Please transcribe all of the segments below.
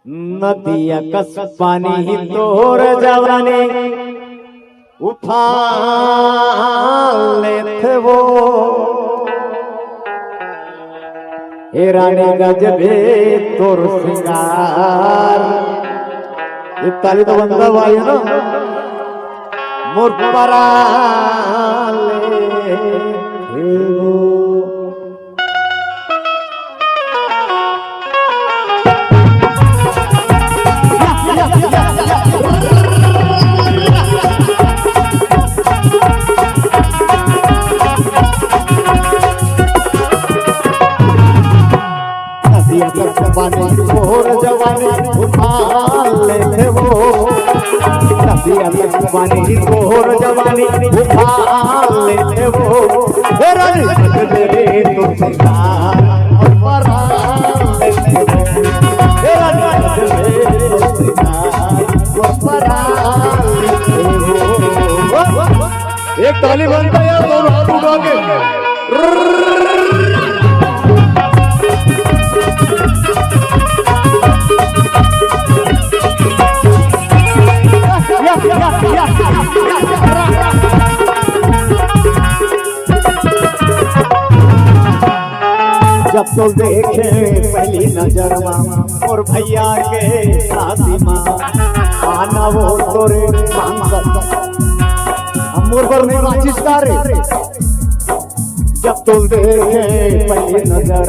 नदिया कस पानी तोर जवानी उफान लेते वो हे रानी गजबे तोर सिंगार। ये ताली तो बंदा भाई है ना मोर परान लेते वो। जवानी तोर जवानी उफान लेते वो। नदिया जवानी तोर जवानी उफान लेते वो। हे रानी गजबे तोर सिंगार और परान लेते वो। हे रानी गजबे तोर सिंगार और परान लेते वो। एक ताली बनता है दोनों हाथ उठा के। जब तो देखे पहली नजर और भैया के शादी माँ आना वो तोरे मोर पर नहीं माचिस करे। जब तो देखे पहली नजर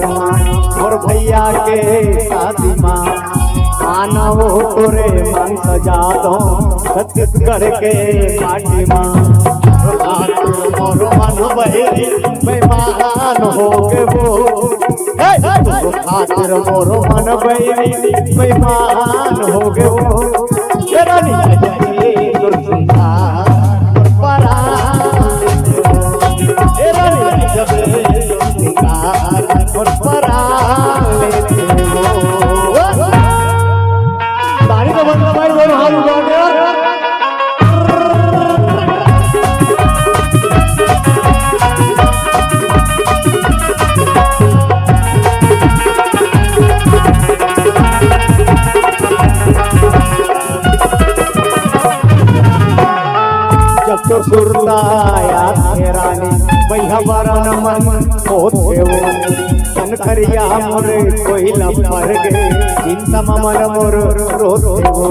और भैया के शादी माँ आना वो तोरे मन सजा दो छत्तीसगढ़ के माटी माँ। मोर मन बहेरी बेमान हो के वो खातिर मोर मन बहेरी बेमान हो के वो। रानी गजबे तोर सिंगार परान लेते वो। रानी गजबे तोर सिंगार और परान लेते वो। ताली तो बंदा भाई दोनों हाथ उठा के। जब तो सुरताया थे रानी भैया बरन मन होते वो। तन करिया मोर कोई लपर गे चिंता मन मोर रोते वो।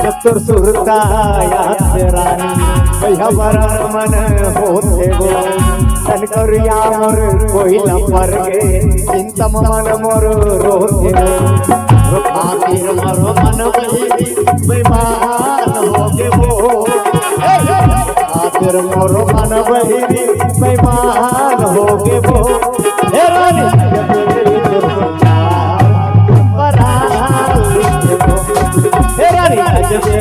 जब तो सुरताया थे रानी भैया बरन मन होते वो। तन करिया मोर कोई लपर गे चिंता मन मोर रोते वो। खातिर मोरो मन बहेरी बेमान हो के वो। खातिर मोरो मन बहेरी बेमान हो के वो। हे रानी गजबे तोर सिंगार परान लेते वो। हे रानी गजबे